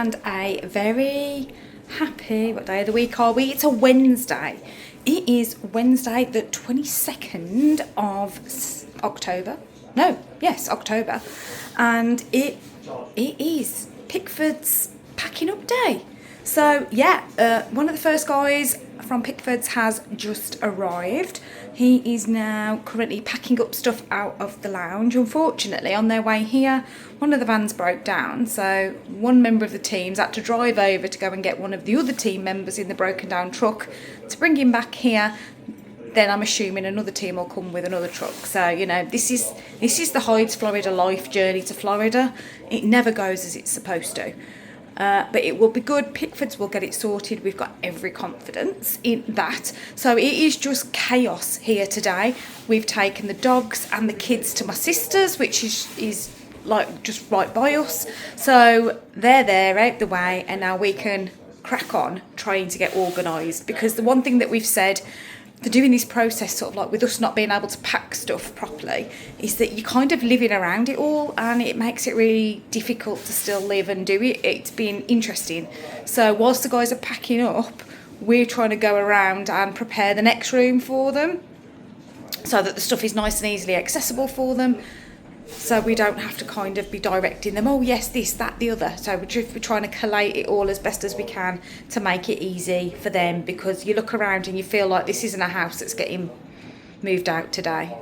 and a very happy, what day of the week are we? It's a Wednesday. It is Wednesday the 22nd of October. No, yes, October. And it is Pickfords packing up day. So yeah, one of the first guys from Pickfords has just arrived. He is now currently packing up stuff out of the lounge. Unfortunately, on their way here, one of the vans broke down, so one member of the team's had to drive over to go and get one of the other team members in the broken down truck to bring him back here. Then I'm assuming another team will come with another truck. So, you know, this is the Hyde's Florida life journey to Florida. It never goes as it's supposed to. But it will be good. Pickfords will get it sorted. We've got every confidence in that. So it is just chaos here today. We've taken the dogs and the kids to my sister's, which is like just right by us. So they're there out the way, and now we can crack on trying to get organised. Because the one thing that we've said for doing this process, sort of like with us not being able to pack stuff properly, is that you're kind of living around it all, and it makes it really difficult to still live and do it. It's been interesting. So whilst the guys are packing up, we're trying to go around and prepare the next room for them so that the stuff is nice and easily accessible for them, so we don't have to kind of be directing them, oh yes, this, that, the other. So we're trying to collate it all as best as we can to make it easy for them, because you look around and you feel like this isn't a house that's getting moved out today,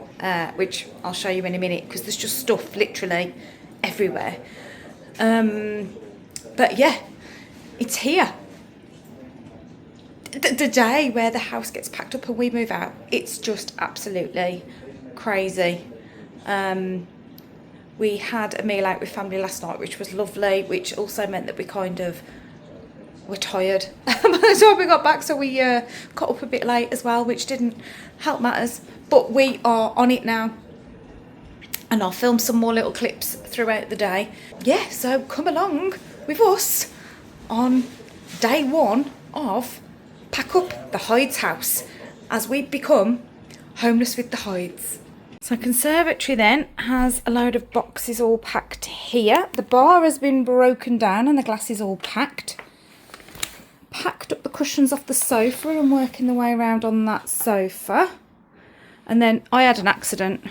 which I'll show you in a minute, because there's just stuff literally everywhere. But yeah, it's here. The day where the house gets packed up and we move out, it's just absolutely crazy. We had a meal out with family last night, which was lovely, which also meant that we kind of were tired by the time we got back, so we got up a bit late as well, which didn't help matters. But we are on it now, and I'll film some more little clips throughout the day. Yeah, so come along with us on day one of Pack Up the Hyde's house, as we become homeless with the Hydes. So conservatory then has a load of boxes all packed here. The bar has been broken down and the glass is all packed. Packed up the cushions off the sofa and working the way around on that sofa. And then I had an accident.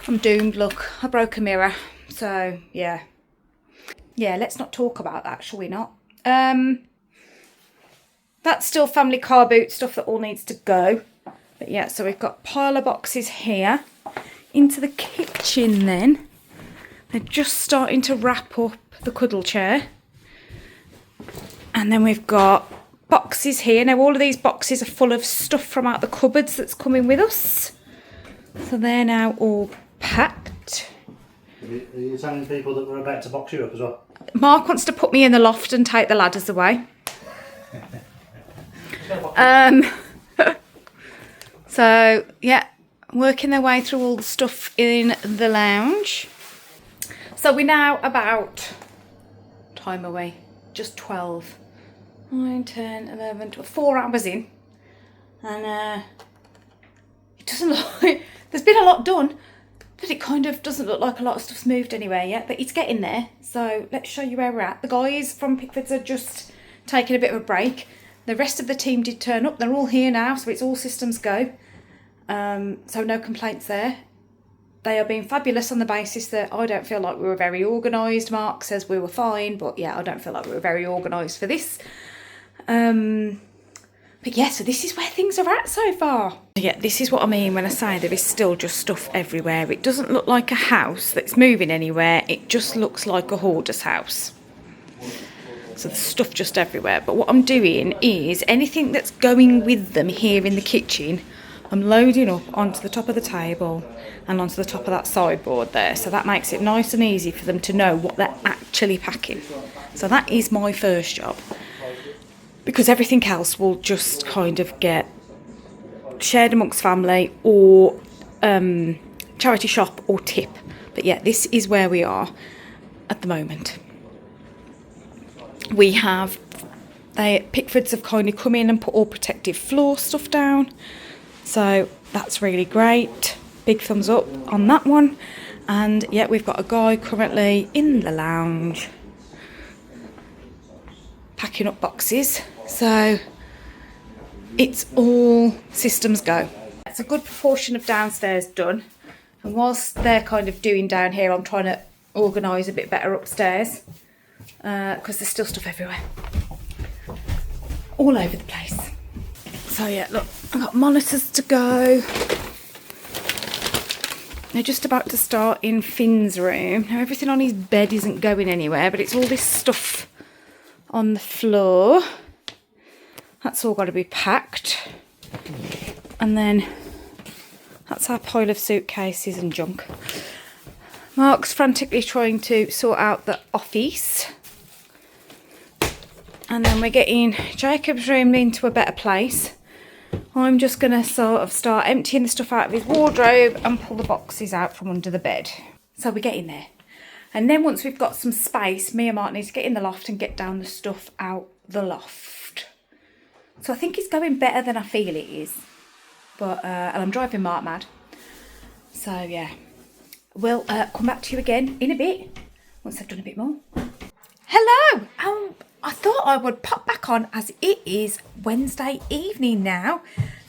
I'm doomed, look. I broke a mirror. So, yeah. Yeah, let's not talk about that, shall we not? That's still family car boot stuff that all needs to go. But yeah, so we've got a pile of boxes here. Into the kitchen then. They're just starting to wrap up the cuddle chair. And then we've got boxes here. Now all of these boxes are full of stuff from out the cupboards that's coming with us. So they're now all packed. Are you telling people that we're about to box you up as well? Mark wants to put me in the loft and take the ladders away. So, yeah, working their way through all the stuff in the lounge. So we're now about, what time are we? Just 12. 9, 10, 11, 12, 4 hours in. And it doesn't look like, there's been a lot done, but it kind of doesn't look like a lot of stuff's moved anywhere yet, but it's getting there. So let's show you where we're at. The guys from Pickfords are just taking a bit of a break. The rest of the team did turn up. They're all here now, so it's all systems go. So no complaints there. They are being fabulous on the basis that I don't feel like we were very organised. Mark says we were fine, but yeah, I don't feel like we were very organised for this. But yeah, so this is where things are at so far. Yeah, this is what I mean when I say there is still just stuff everywhere. It doesn't look like a house that's moving anywhere. It just looks like a hoarder's house. So there's stuff just everywhere. But what I'm doing is anything that's going with them here in the kitchen, I'm loading up onto the top of the table and onto the top of that sideboard there. So that makes it nice and easy for them to know what they're actually packing. So that is my first job. Because everything else will just kind of get shared amongst family or charity shop or tip. But yeah, this is where we are at the moment. We have, Pickfords have kind of come in and put all protective floor stuff down. So that's really great. Big thumbs up on that one. And yeah, we've got a guy currently in the lounge packing up boxes. So it's all systems go. It's a good proportion of downstairs done. And whilst they're kind of doing down here, I'm trying to organise a bit better upstairs. Because there's still stuff everywhere. All over the place. So yeah, look, I've got monitors to go. They're just about to start in Finn's room. Now everything on his bed isn't going anywhere, but it's all this stuff on the floor. That's all got to be packed. And then that's our pile of suitcases and junk. Mark's frantically trying to sort out the office. And then we're getting Jacob's room into a better place. I'm just going to sort of start emptying the stuff out of his wardrobe and pull the boxes out from under the bed. So we're getting there. And then once we've got some space, me and Mark need to get in the loft and get down the stuff out the loft. So I think it's going better than I feel it is. But and I'm driving Mark mad. So yeah. We'll come back to you again in a bit. Once I've done a bit more. Hello! I thought I would pop back on as it is Wednesday evening now.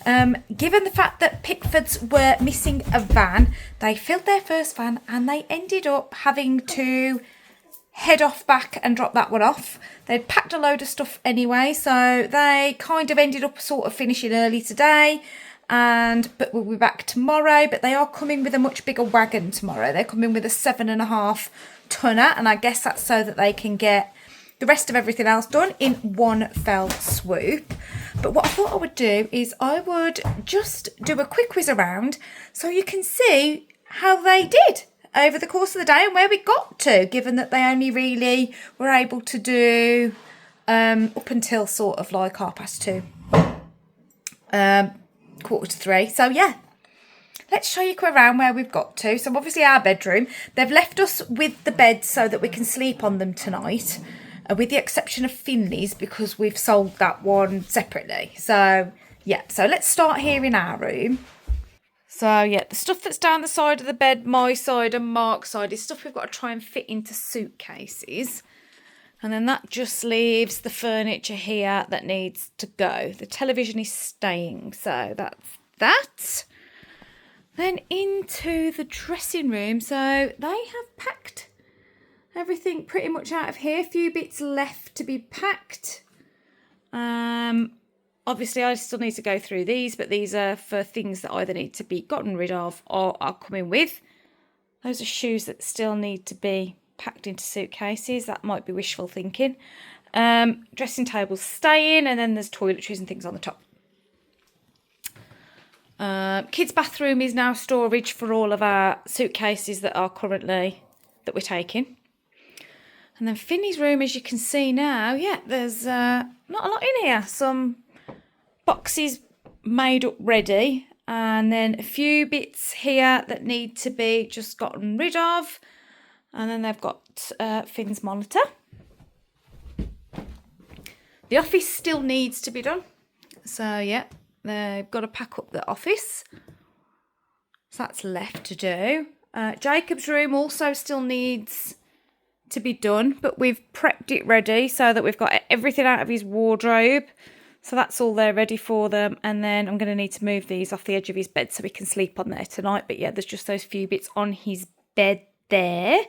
Given the fact that Pickfords were missing a van, they filled their first van and they ended up having to head off back and drop that one off. They'd packed a load of stuff anyway, so they kind of ended up sort of finishing early today. But we'll be back tomorrow, but they are coming with a much bigger wagon tomorrow. They're coming with a 7.5 tonner, and I guess that's so that they can get the rest of everything else done in one fell swoop. But what I thought I would do is I would just do a quick whiz around so you can see how they did over the course of the day and where we got to, given that they only really were able to do up until sort of like 2:30, 2:45. So yeah, let's show you around where we've got to. So obviously our bedroom, they've left us with the bed so that we can sleep on them tonight. With the exception of Finley's, because we've sold that one separately. So, yeah. So, let's start here in our room. So, yeah, the stuff that's down the side of the bed, my side and Mark's side, is stuff we've got to try and fit into suitcases. And then that just leaves the furniture here that needs to go. The television is staying. So, that's that. Then into the dressing room. So, they have packed everything pretty much out of here. A few bits left to be packed. Obviously, I still need to go through these, but these are for things that either need to be gotten rid of or are coming with. Those are shoes that still need to be packed into suitcases. That might be wishful thinking. Dressing tables staying, and then there's toiletries and things on the top. Kids' bathroom is now storage for all of our suitcases that we're taking. And then Finney's room, as you can see now, yeah, there's not a lot in here. Some boxes made up ready. And then a few bits here that need to be just gotten rid of. And then they've got Finn's monitor. The office still needs to be done. So, yeah, they've got to pack up the office. So that's left to do. Jacob's room also still needs to be done, but we've prepped it ready so that we've got everything out of his wardrobe. So that's all there ready for them. And then I'm going to need to move these off the edge of his bed so we can sleep on there tonight. But yeah, there's just those few bits on his bed there.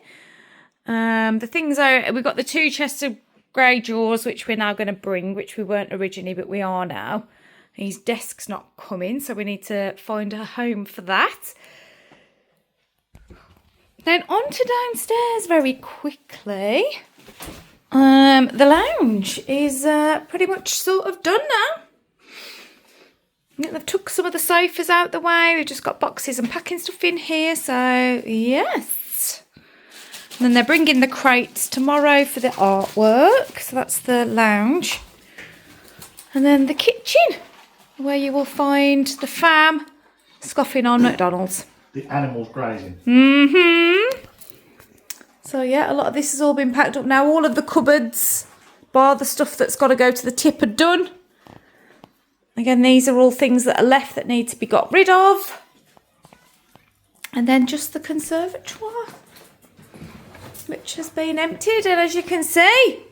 The things are, we've got the 2 chests of grey drawers, which we're now going to bring, which we weren't originally, but we are now. His desk's not coming, so we need to find a home for that. Then on to downstairs very quickly. The lounge is pretty much sort of done now. Yeah, they've took some of the sofas out the way. We've just got boxes and packing stuff in here. So, yes. And then they're bringing the crates tomorrow for the artwork. So that's the lounge. And then the kitchen, where you will find the fam scoffing on McDonald's. The animals grazing. Mm-hmm. So, yeah, a lot of this has all been packed up now. All of the cupboards, bar the stuff that's got to go to the tip, are done. Again, these are all things that are left that need to be got rid of. And then just the conservatoire, which has been emptied. And as you can see,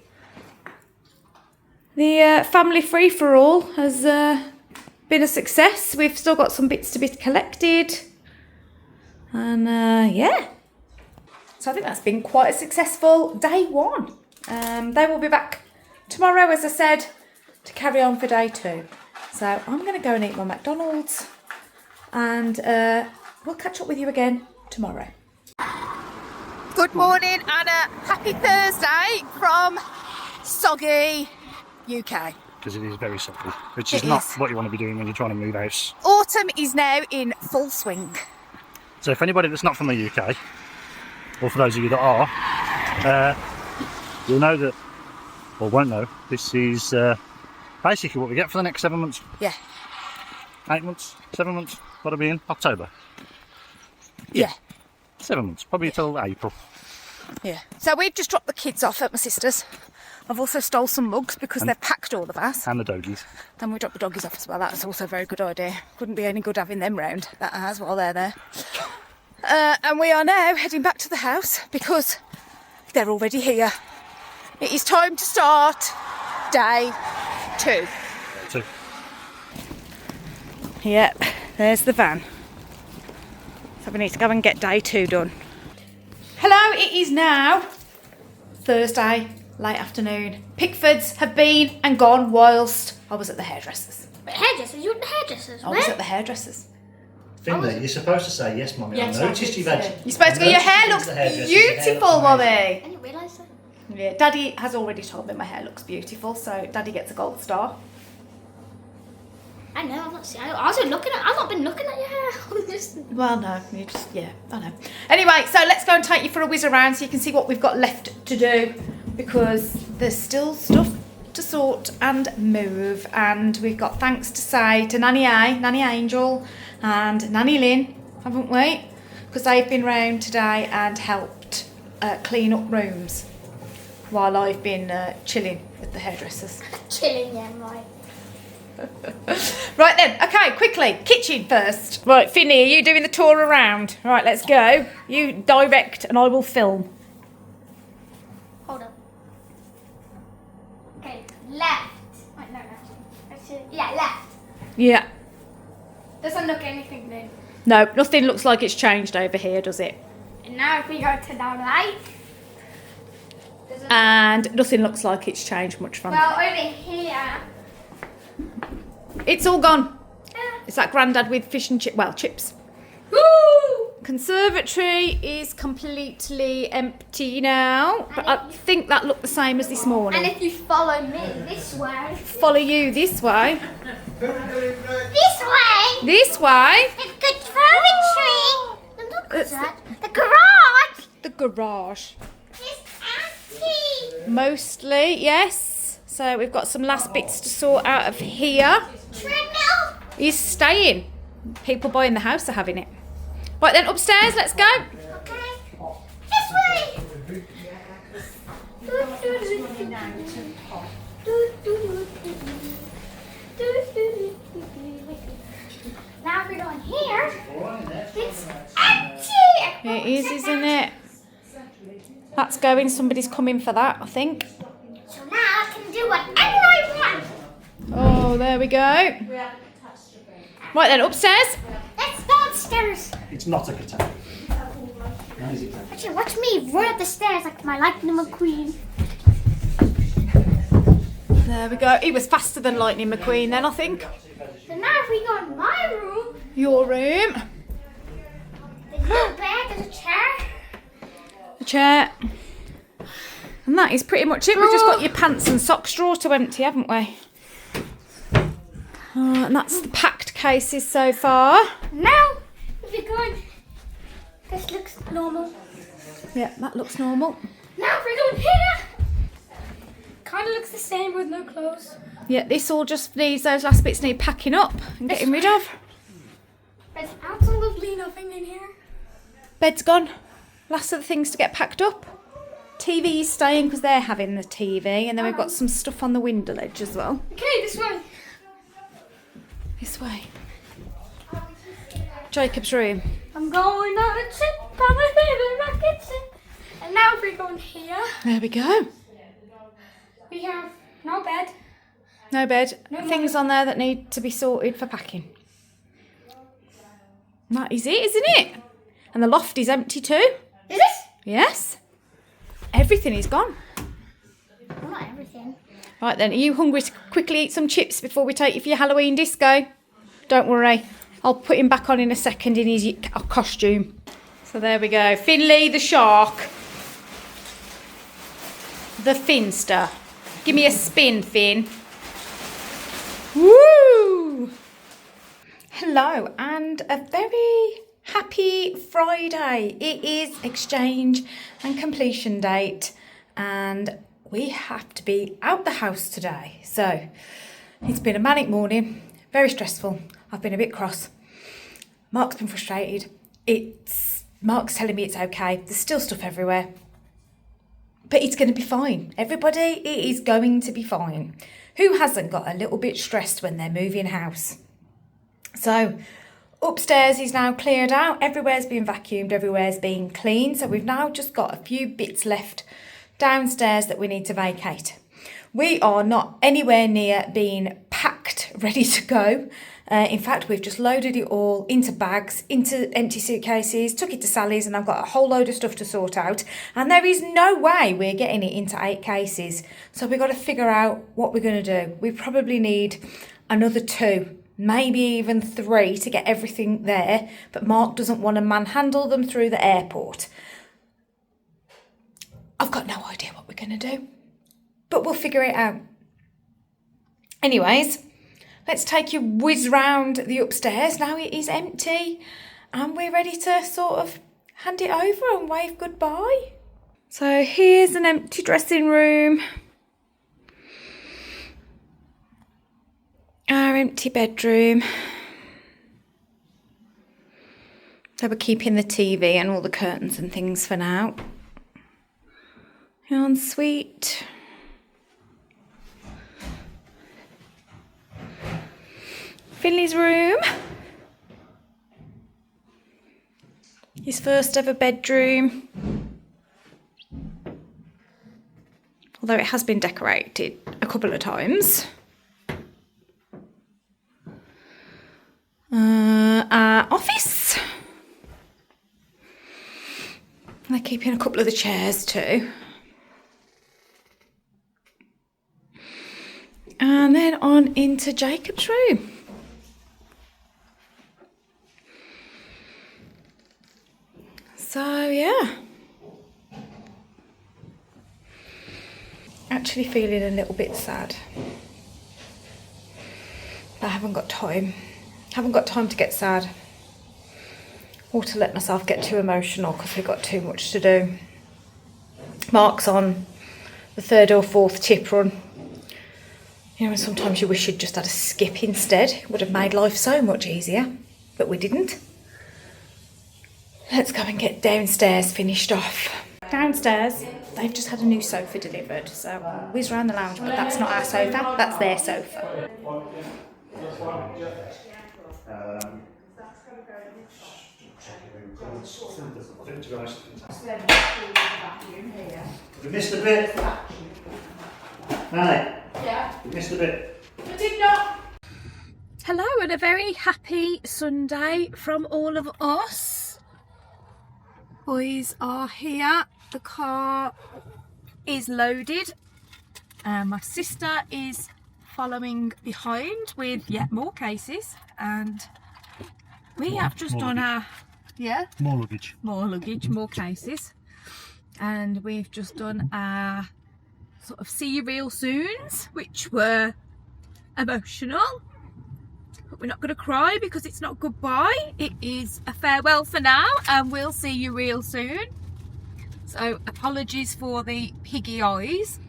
The family free-for-all has been a success. We've still got some bits to be collected. And yeah. So I think that's been quite a successful day one. They will be back tomorrow, as I said, to carry on for day two. So I'm going to go and eat my McDonald's. And we'll catch up with you again tomorrow. Good morning and a happy Thursday from soggy UK. Because it is very soggy, which is not what you want to be doing when you're trying to move house. Autumn is now in full swing. So if anybody that's not from the UK, or for those of you that are, you'll know that, or won't know, this is basically what we get for the next 7 months. Yeah. 8 months, 7 months, what will be in October? Yeah. 7 months, probably till April. Yeah. So we've just dropped the kids off at my sister's. I've also stole some mugs because they've packed all of us. And the doggies. Then we dropped the doggies off as well. That's also a very good idea. Couldn't be any good having them round, that has, while they're there. And we are now heading back to the house because they're already here. It is time to start day two. Yep, there's the van. So we need to go and get day two done. Hello, it is now Thursday, late afternoon. Pickfords have been and gone whilst I was at the hairdressers. But hairdressers? You were at the hairdressers? I was at the hairdressers. Finley, you're supposed to say yes, Mummy. Yes, I noticed you've had... You're supposed to go, your hair looks beautiful, Mummy. I didn't realise that. Yeah, Daddy has already told me my hair looks beautiful, so Daddy gets a gold star. I know, I've not seen. I've not been looking at your hair. I'm just... Well, no, you just, yeah, I know. Anyway, so let's go and take you for a whiz around so you can see what we've got left to do, because there's still stuff to sort and move, and we've got thanks to say to Nanny A, Nanny Angel, and Nanny Lynn, haven't we? Because they've been round today and helped clean up rooms while I've been chilling with the hairdressers. Chilling, yeah, right. Right then, okay, quickly, kitchen first. Right, Finny, are you doing the tour around? Right, let's go. You direct and I will film. Hold up. Okay, left. Wait, no. Actually, yeah, left. Yeah. Doesn't look anything new. No, nothing looks like it's changed over here, does it? And now if we go to the right. And nothing looks like it's changed much from Well, over here. It's all gone. Yeah. It's that Grandad with fish and chips. Woo! Conservatory is completely empty now, but I think that looked the same as this morning. And if you follow me this way. Follow you this way. This way! This way. The conservatory! Look at that. The garage! The garage. It's empty! Mostly, yes. So we've got some last bits to sort out of here. Treadmill! He's staying. People buying the house are having it. Right then, upstairs, let's go. Okay. This way! Now we're going here. It's empty! It is, isn't it? That's going. Somebody's coming for that, I think. So now I can do whatever I want. Oh, there we go. Right then, upstairs. Let's go upstairs. It's not a katana. Actually, watch me run up the stairs like my Lightning McQueen. There we go. He was faster than Lightning McQueen then, I think. So now if we go in my room, Your room. there's no bed, there's a chair. A chair. And that is pretty much it. We've just got your pants and socks drawer to empty, haven't we? And that's the packed cases so far. Now, if you're going, this looks normal. Yeah, that looks normal. Now if we're going here, kind of looks the same with no clothes. Yeah, this all just needs, those last bits need packing up and getting rid of. There's absolutely nothing in here. Bed's gone. Last of the things to get packed up. TV is staying because they're having the TV, and then we've got some stuff on the window ledge as well. Okay, this way. This way. Jacob's room. I'm going on a trip on my favorite rocket ship. And now if we're going here, There we go. we have no bed. No bed. No Things on there that need to be sorted for packing. That is it, isn't it? And the loft is empty too. Is it? Yes. Everything is gone. Well, not everything. Right then, are you hungry to quickly eat some chips before we take you for your Halloween disco? Don't worry. I'll put him back on in a second in his costume. So there we go. Finley the shark. The Finster. Give me a spin, Finn. Woo! Hello, and a very happy Friday. It is exchange and completion date, and we have to be out the house today. So it's been a manic morning, very stressful. I've been a bit cross. Mark's been frustrated. Mark's telling me it's okay. There's still stuff everywhere. But it's going to be fine. Everybody, it is going to be fine. Who hasn't got a little bit stressed when they're moving house? So upstairs is now cleared out. Everywhere's been vacuumed. Everywhere's been cleaned. So we've now just got a few bits left downstairs that we need to vacate. We are not anywhere near being packed, ready to go. In fact, we've just loaded it all into bags, into empty suitcases, took it to Sally's, and I've got a whole load of stuff to sort out. And there is no way we're getting it into 8 cases. So we've got to figure out what we're going to do. We probably need another 2, maybe even 3 to get everything there. But Mark doesn't want to manhandle them through the airport. I've got no idea what we're going to do, but we'll figure it out. Anyways, let's take you whiz round the upstairs. Now it is empty and we're ready to sort of hand it over and wave goodbye. So here's an empty dressing room. Our empty bedroom. So we're keeping the TV and all the curtains and things for now. Ensuite. Finley's room. His first ever bedroom. Although it has been decorated a couple of times. Our office. They're keeping a couple of the chairs too. And then on into Jacob's room. So yeah. Actually feeling a little bit sad. But I haven't got time. Haven't got time to get sad. Or to let myself get too emotional because we've got too much to do. Mark's on the 3rd or 4th tip run. You know, and sometimes you wish you'd just had a skip instead. It would have made life so much easier, but we didn't. Let's go and get downstairs finished off. Downstairs, they've just had a new sofa delivered, so we'll whiz around the lounge, but that's not our sofa, that's their sofa. We missed a bit. Manic. Yeah. We missed a bit. I did not. Hello and a very happy Sunday from all of us. Boys are here. The car is loaded. My sister is following behind with yet more cases, and we have just more done luggage. more luggage, more cases, and we've just done our sort of see you real soons, which were emotional, but we're not going to cry because it's not goodbye. It is a farewell for now, and we'll see you real soon. So apologies for the piggy eyes.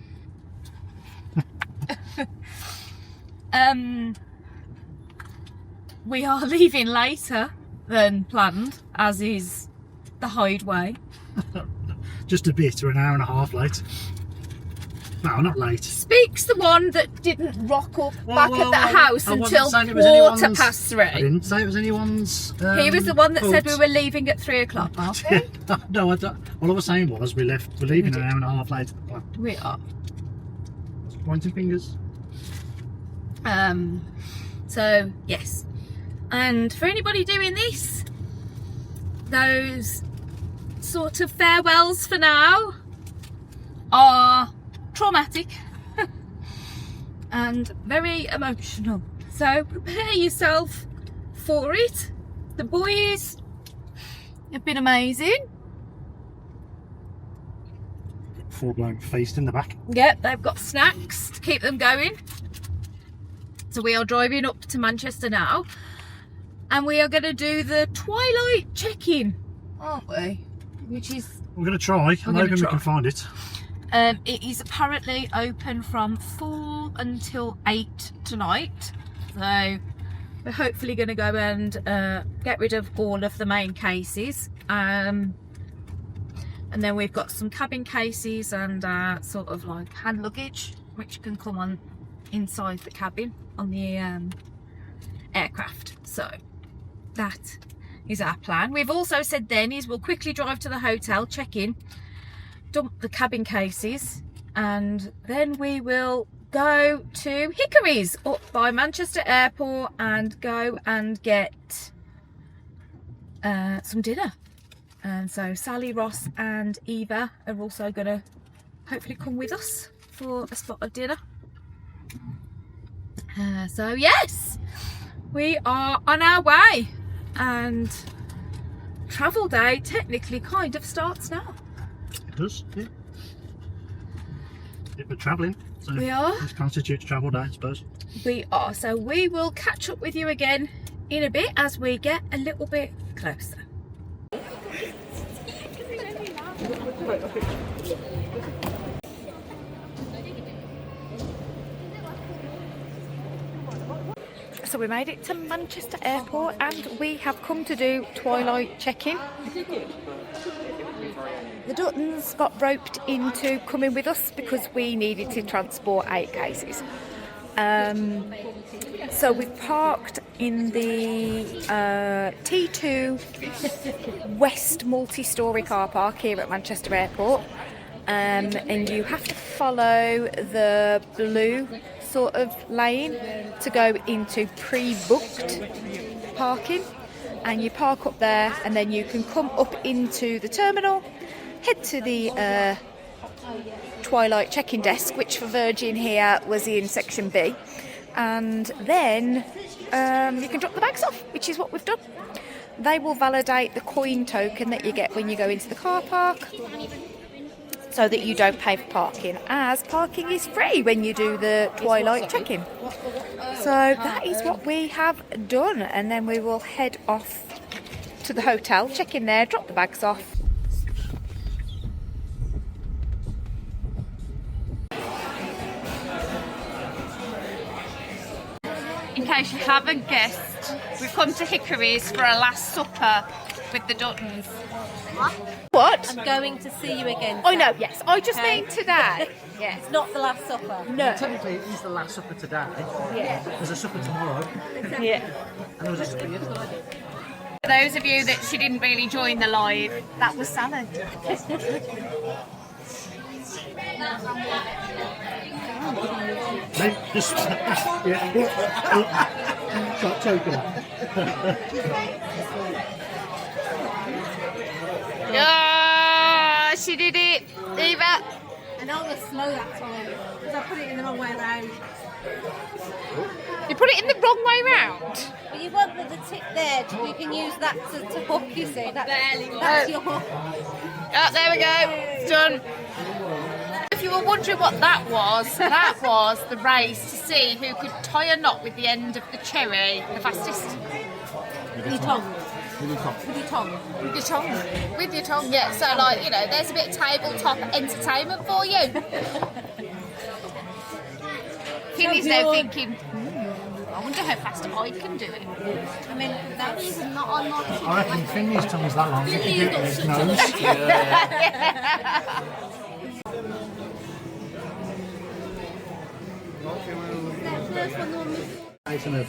We are leaving later than planned, as is the hideaway. Just a bit, we're an hour and a half late. No, not late. Speaks the one that didn't rock up back at the house I until wasn't saying it was anyone's- 3:15. I didn't say it was anyone's. He was the one that said we fault. were leaving at 3 o'clock, aren't we? No, I don't. All I was saying was we're leaving an hour and a half later. We are. Pointing fingers. So yes, and for anybody doing this, those sort of farewells for now are traumatic and very emotional, so prepare yourself for it. The boys have been amazing. Full-blown feast in the back. Yep, they've got snacks to keep them going. So we are driving up to Manchester now, and we are going to do the Twilight check-in, aren't we? Which is... We're going to try. I'm hoping we can find it. It is apparently open from 4 until 8 tonight. So we're hopefully going to go and get rid of all of the main cases. And then we've got some cabin cases and sort of like hand luggage, which can come on inside the cabin on the aircraft. So that is our plan. We've also said then is we'll quickly drive to the hotel, check in, dump the cabin cases, and then we will go to Hickory's up by Manchester Airport and go and get some dinner. And so Sally, Ross and Eva are also going to hopefully come with us for a spot of dinner. So yes, we are on our way, and travel day technically kind of starts now. It does, yeah. Yeah, we're travelling, so We are. this constitutes travel day, I suppose. We are. So we will catch up with you again in a bit as we get a little bit closer. So we made it to Manchester Airport and we have come to do Twilight check-in. The Duttons got roped into coming with us because we needed to transport 8 cases. So we've parked in the T2 West multi-storey car park here at Manchester Airport, and you have to follow the blue sort of lane to go into pre-booked parking, and you park up there and then you can come up into the terminal, head to the Twilight check-in desk, which for Virgin here was in section B, and then you can drop the bags off, which is what we've done. They will validate the coin token that you get when you go into the car park, so that you don't pay for parking, as parking is free when you do the Twilight check-in. So that is what we have done, and then we will head off to the hotel, check in there, drop the bags off. In case you haven't guessed, we've come to Hickory's for a last supper with the Duttons. What? I'm going to see you again. I know, yes. I just mean today. Yes. It's not the last supper. No. Technically, it is the last supper today. Yeah. There's a supper tomorrow, Yeah. and there was a supper yesterday. For those of you that she didn't really join the live, that was salad. Mate, just start choking. Oh, she did it, Eva. And I was slow that time because I put it in the wrong way around. You put it in the wrong way round. But you want the tip there, you can use that to hook, you see. That's your hook. Oh, there we go. It's done. If you were wondering what that was the race to see who could tie a knot with the end of the cherry the fastest. With your tongue. With your tongue. With your tongue. With your tongue, yeah. So, like, you know, there's a bit of tabletop entertainment for you. Finley's now thinking, I wonder how fast I can do it. I mean, that's not a lot. I reckon Finley's tongue's that long. He can do it with his nose.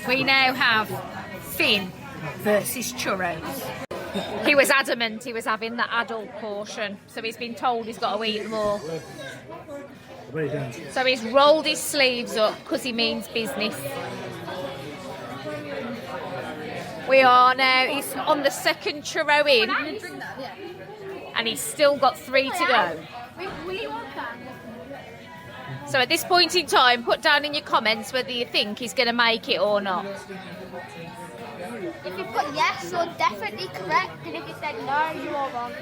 We now have Finn versus Churros. He was adamant he was having the adult portion, so he's been told he's got to eat them all. So he's rolled his sleeves up because he means business. We are now, he's on the second churro in, and he's still got 3 to go. So at this point in time, put down in your comments whether you think he's going to make it or not. If you put yes, you're definitely correct, and if you said no, you are wrong.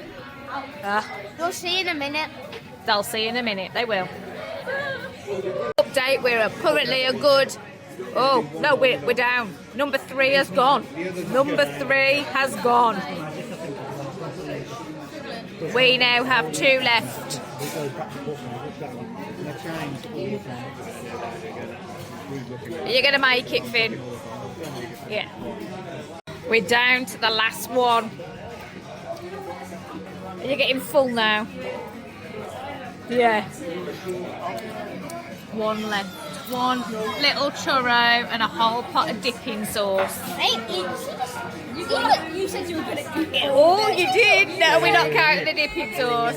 You'll see in a minute. They'll see in a minute, they will. Update, we're currently a good... Oh, no, we're down. Number 3 has gone. Number 3 has gone. We now have 2 left. You're going to make it, Finn. Yeah. We're down to the last one. You're getting full now. Yeah. 1 left. 1 little churro and a whole pot of dipping sauce. You said you were going to eat it. Oh, you did? No, we're not counting the dipping sauce.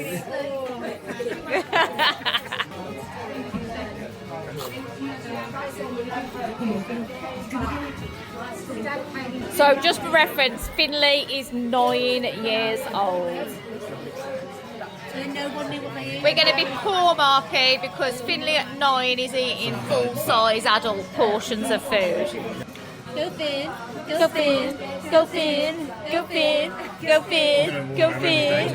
So, just for reference, Finley is 9 years old. We're going to be poor, Marky, because Finley at 9 is eating full-size adult portions of food. Go Finn, go Finn, go Finn, go Finn, go Finn, go Finn.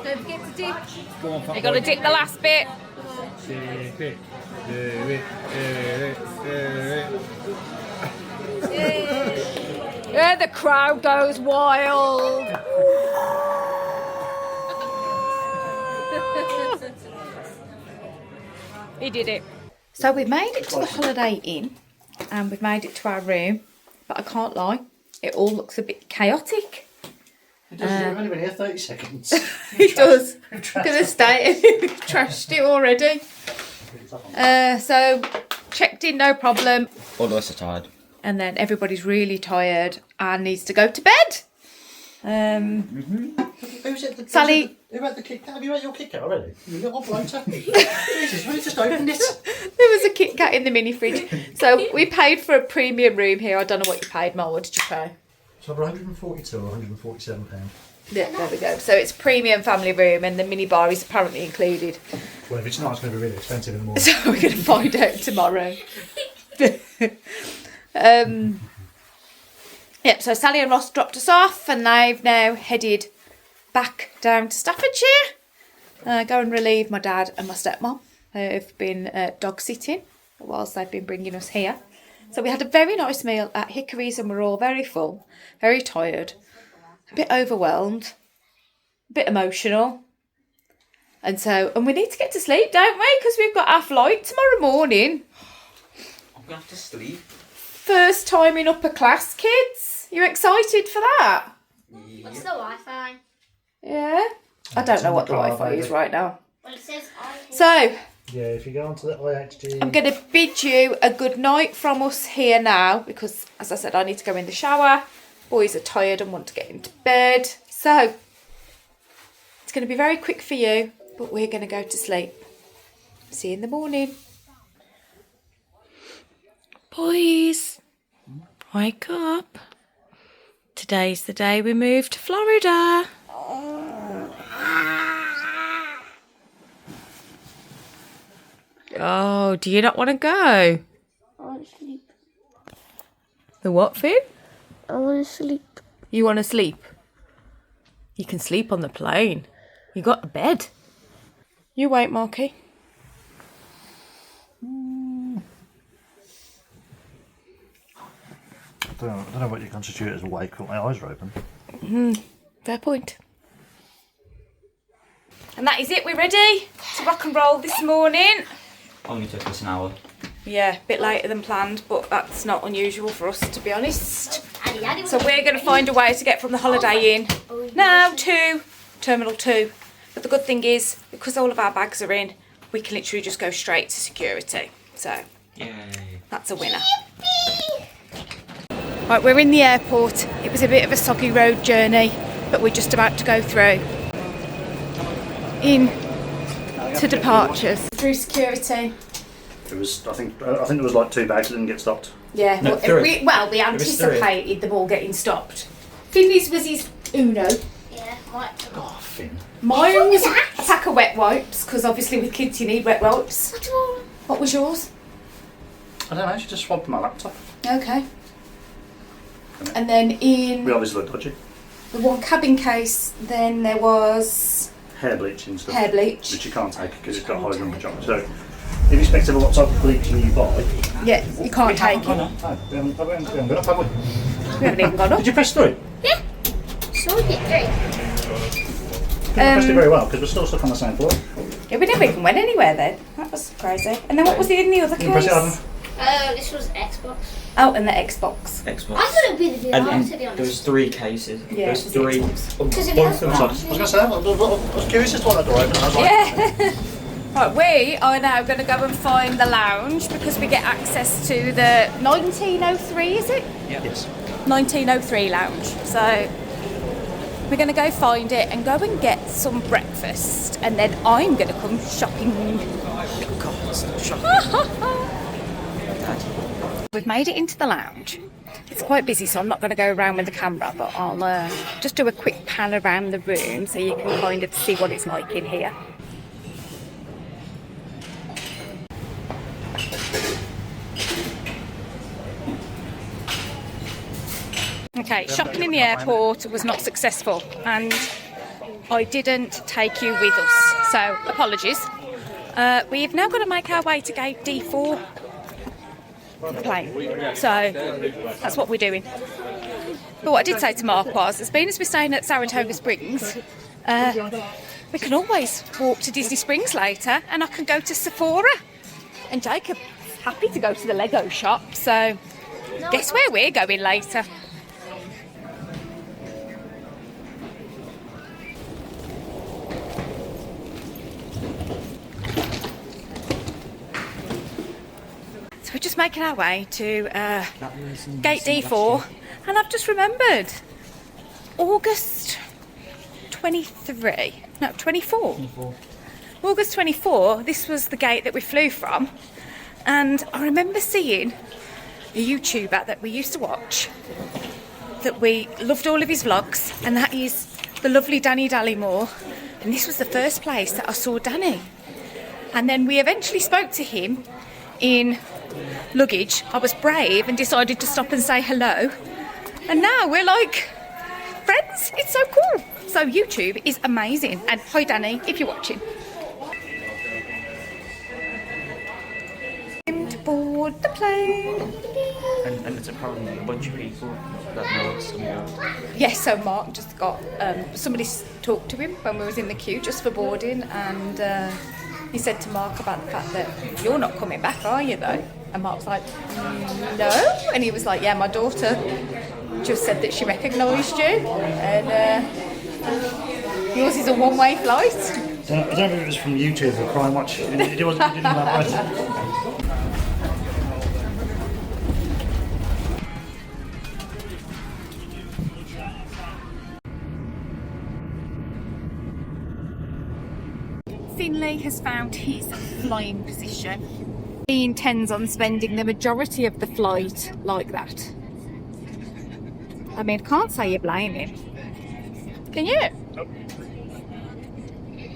Don't forget to dip. You've got to dip the last bit. Dip it. Do it. Yeah, the crowd goes wild. He did it. So we've made it to the Holiday Inn and we've made it to our room, but I can't lie, it all looks a bit chaotic. It does. We've only been here 30 seconds. It does. We've Look at the state. We've trashed it already. So checked in, no problem. All of us are tired. And then everybody's really tired and needs to go to bed. Who's it? Sally. Who had the Kit Kat? Have you had your Kit Kat already? You little bloater. Jesus, we just opened it. There was a Kit Kat in the mini fridge. So we paid for a premium room here. I don't know what you paid, Mel. What did you pay? So 142 or 147 pounds. Yeah, there we go. So it's premium family room and the mini bar is apparently included. Well, if it's not, it's going to be really expensive in the morning. So we're going to find out tomorrow. Yep, so Sally and Ross dropped us off and they've now headed back down to Staffordshire. Go and relieve my dad and my stepmom. They've been dog sitting whilst they've been bringing us here. So we had a very nice meal at Hickory's and we're all very full, very tired, a bit overwhelmed, a bit emotional. And we need to get to sleep, don't we? Because we've got our flight tomorrow morning. I'm going to have to sleep. First time in upper class, kids. You excited for that? What's the Wi-Fi? Yeah. I don't know what the Wi-Fi is right now. Well, it says I. So, Yeah, if you go onto the IHG... I'm going to bid you a good night from us here now because, as I said, I need to go in the shower. Boys are tired and want to get into bed. So, it's going to be very quick for you, but we're going to go to sleep. See you in the morning. Boys, wake up. Today's the day we move to Florida. Oh, do you not want to go? I want to sleep. The what, Finn? I want to sleep. You want to sleep? You can sleep on the plane. You got a bed. You wait, Marky. I don't know what you constitute as awake, but my eyes are open. Fair point. And that is it. We're ready to rock and roll this morning. Only took us an hour. Yeah, a bit later than planned, but that's not unusual for us, to be honest. So we're going to find a way to get from the Holiday Inn now to Terminal 2. But the good thing is, because all of our bags are in, we can literally just go straight to security. So Yay. that's a winner. Right, we're in the airport. It was a bit of a soggy road journey, but we're just about to go through. in to departures. Through security. It was. I think there was like 2 bags that didn't get stopped. Yeah, No, we was anticipated them all getting stopped. Finley's was his Uno. Yeah, right. Oh, Finn. Mine was a pack of wet wipes, because obviously with kids you need wet wipes. What? What was yours? I don't know. She just swapped my laptop. Okay. And then in We obviously look dodgy. the one cabin case, then there was Hair bleaching stuff. hair bleach. Which you can't take because it's got a high number chocolate. So, irrespective of what type of bleaching you buy, Yeah, you can't take it. no, we haven't gone up, have we? We haven't even gone up. Did you press through? So you get You pressed it very well because we're still stuck on the same floor. Yeah, we never even went anywhere then. That was crazy. And then what was in the other You can press it on. case? this was Xbox. Oh, and the Xbox. Xbox. I thought it would be the And VR, to be honest. there was 3 cases. Yeah, there was it was 3. Xbox. Because it Both has of them. I was going to say, I was curious as to what that door opened. I was like, Yeah. Right, we are now going to go and find the lounge because we get access to the 1903, is it? yes. 1903 lounge. So we're going to go find it and go and get some breakfast, and then I'm going to come shopping. We've made it into the lounge. It's quite busy, so I'm not going to go around with the camera, but I'll just do a quick pan around the room so you can kind of see what it's like in here. Okay, shopping in the airport was not successful, and I didn't take you with us, so apologies. We've now got to make our way to gate D4 for the plane, so that's what we're doing. But what I did say to Mark was, as being as we're staying at Saratoga Springs, we can always walk to Disney Springs later, and I can go to Sephora. And Jacob's happy to go to the Lego shop, so guess where we're going later? So we're just making our way to gate D4, and I've just remembered August 24. August 24, this was the gate that we flew from, and I remember seeing a YouTuber that we used to watch, that we loved all of his vlogs, and that is the lovely Danny Dallymore, and this was the first place that I saw Danny. And then we eventually spoke to him in luggage. I was brave and decided to stop and say hello, and now we're like friends. It's so cool. So YouTube is amazing, and hi Danny if you're watching. To board the plane. And it's apparently a bunch of people that know us. Yes, so Mark just got somebody talked to him when we was in the queue just for boarding, and he said to Mark about the fact that you're not coming back, are you though? And Mark's like, no, and he was like, yeah, my daughter just said that she recognised you, and yours is a one-way flight. I don't know if it was from YouTube or Crime Watch. It didn't elaborate. Finley has found his flying position. He intends on spending the majority of the flight like that. I mean, I can't say you blame him. Can you?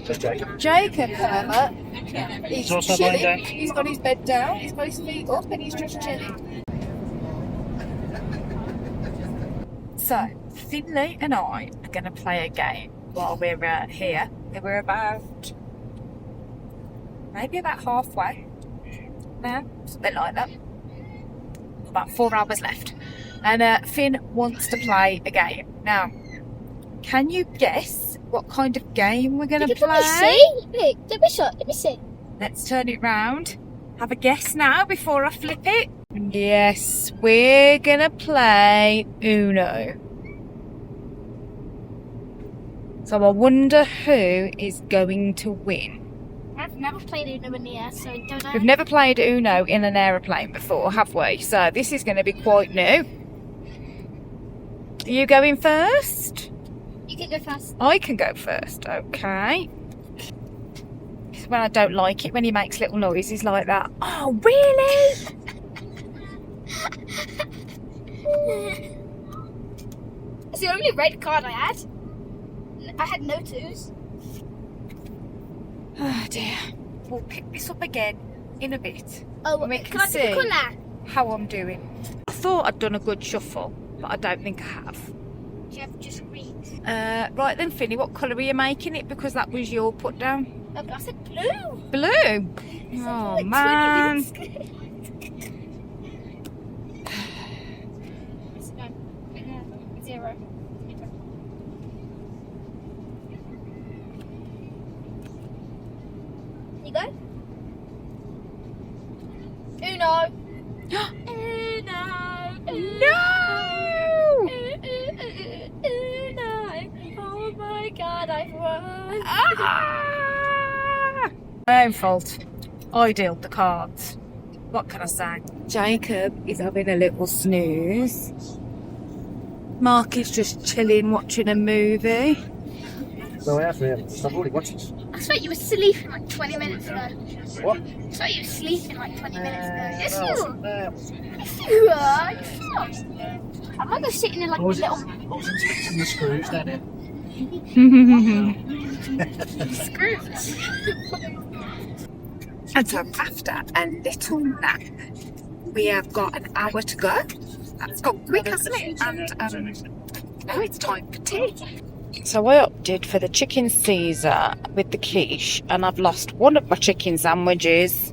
Just Jacob. Jacob Herbert, he's also lying chilling. down. He's got his bed down, he's got his feet up, and he's just chilling. So, Finley and I are going to play a game while we're here. We're about halfway now, something like that. About 4 hours left. And Finn wants to play a game. Now, can you guess what kind of game we're going to play? Let me see. Let's turn it round. Have a guess now before I flip it. Yes, we're going to play Uno. So I wonder who is going to win. I've never played Uno in the air, so I don't know. We've never played Uno in an aeroplane before, have we? So this is going to be quite new. Are you going first? You can go first. I can go first, okay. when I don't like it when he makes little noises like that. Oh, really? It's the only red card I had. I had no twos. Oh dear. We'll pick this up again in a bit. Oh, and we can can I pick a see colour? how I'm doing. I thought I'd done a good shuffle, but I don't think I have. Do you have just greens? Right then, Finny, what colour are you making it? Because that was your put down. Oh, I said blue. Blue. Oh Like 20 man. minutes. No, 0. You go. Uno. Uno. No! Uno. Oh my god, I've won. Ah! My own fault. I dealt the cards. What can I say? Jacob is having a little snooze. Mark is just chilling, watching a movie. So I have really. I've already watched this. I swear you were sleeping like 20 minutes ago. What? I swear you were sleeping like 20 minutes ago. Yes, No, I you wasn't there. Yes, you are. You're not. I'm not just sitting in like I a was little inspecting the screws down here. screws. And so after a little nap, we have got an hour to go. That's gone quick, hasn't it? And now it's time for tea. So I opted for the chicken Caesar with the quiche, and I've lost one of my chicken sandwiches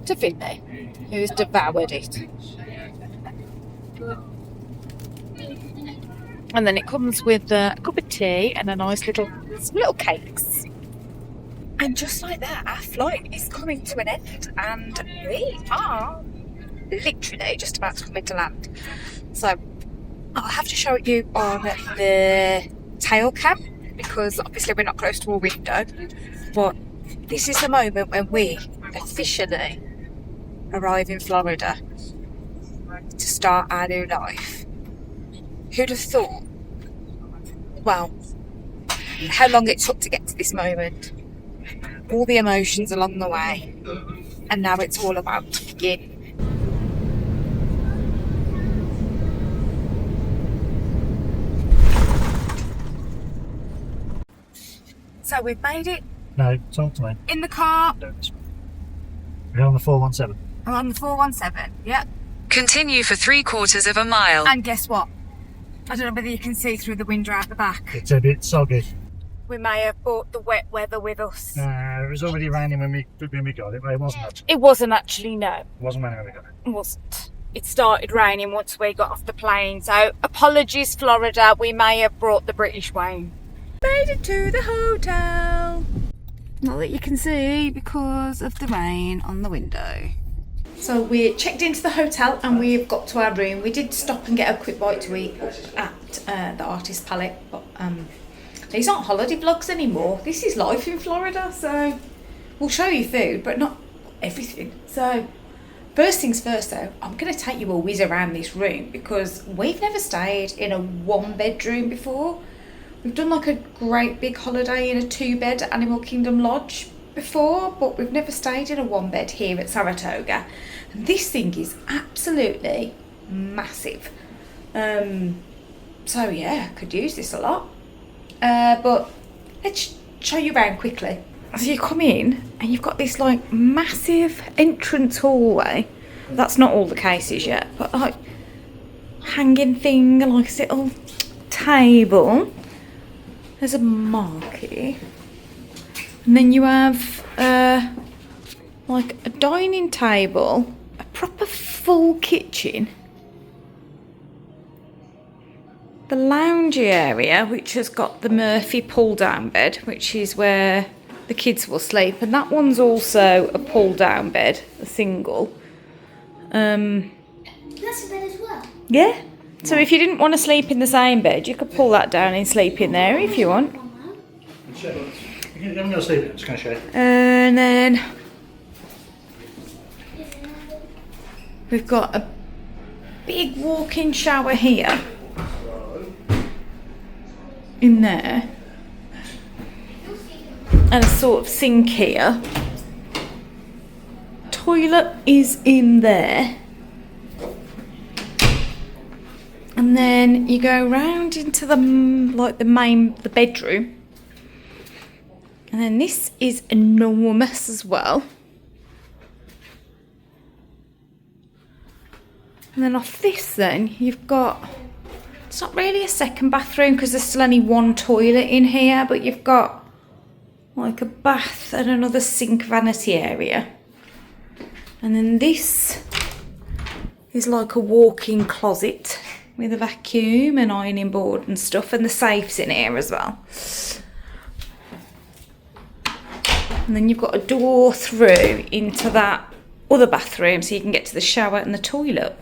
to Finley, who's devoured it. And then it comes with a cup of tea and a nice some little cakes. And just like that, our flight is coming to an end, and we are literally just about to come into land. So I'll have to show it you on the tail cam, because obviously we're not close to a window. But this is the moment when we officially arrive in Florida to start our new life. Who'd have thought? Well, how long it took to get to this moment. All the emotions along the way. And now it's all about to begin. So we've made it No, talk to me. in the car. Don't. We're on the 417. We're on the 417, yep. Continue for 3/4 of a mile. And guess what? I don't know whether you can see through the window out the back. It's a bit soggy. We may have brought the wet weather with us. It was already raining when we got it, but it wasn't actually. It wasn't actually, no. It wasn't when we got it. It wasn't. It started raining once we got off the plane. So apologies, Florida. We may have brought the British way. Made it to the hotel. Not that you can see because of the rain on the window. So we checked into the hotel and we've got to our room. We did stop and get a quick bite to eat at the Artist Palette, but these aren't holiday vlogs anymore. This is life in Florida, so we'll show you food, but not everything. So first things first though, I'm going to take you a whiz around this room because we've never stayed in a 1-bedroom before. We've done like a great big holiday in a 2-bed at Animal Kingdom Lodge before, but we've never stayed in a 1-bed here at Saratoga. And this thing is absolutely massive. So yeah, I could use this a lot. But let's show you around quickly. So you come in and you've got this like massive entrance hallway. That's not all the cases yet, but like hanging thing, like a little table. There's a marquee. And then you have like a dining table, a proper full kitchen. The loungy area, which has got the Murphy pull-down bed, which is where the kids will sleep. And that one's also a pull-down bed, a single. That's a bed as well. Yeah. So if you didn't want to sleep in the same bed, you could pull that down and sleep in there if you want. I'm going to sleep. I'm just going to show you. And then we've got a big walk-in shower here. In there. and a sort of sink here. Toilet is in there. And then you go round into the the bedroom. And then this is enormous as well. And then off this then, you've got, it's not really a second bathroom because there's still only one toilet in here, but you've got like a bath and another sink vanity area. And then this is like a walk-in closet with a vacuum and ironing board and stuff, and the safe's in here as well. And then you've got a door through into that other bathroom so you can get to the shower and the toilet.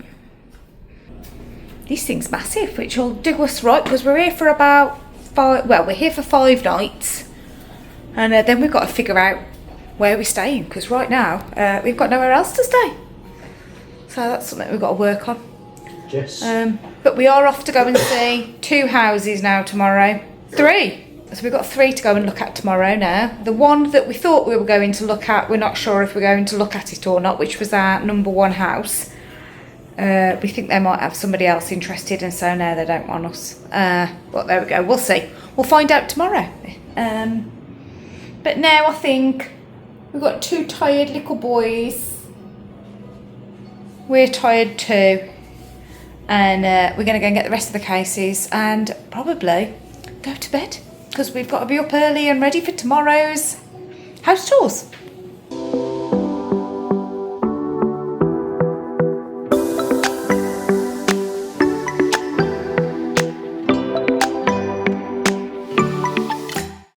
This thing's massive, which will do us right because we're here for about we're here for 5 nights, and then we've got to figure out where we're staying because right now we've got nowhere else to stay. So that's something we've got to work on. Yes. But we are off to go and see 2 houses now tomorrow. 3. So we've got 3 to go and look at tomorrow now. The one that we thought we were going to look at, we're not sure if we're going to look at it or not, which was our number 1 house. We think they might have somebody else interested, and so now they don't want us. Well, there we go. We'll see. We'll find out tomorrow. But now I think we've got 2 tired little boys. We're tired too. And we're going to go and get the rest of the cases and probably go to bed because we've got to be up early and ready for tomorrow's house tours.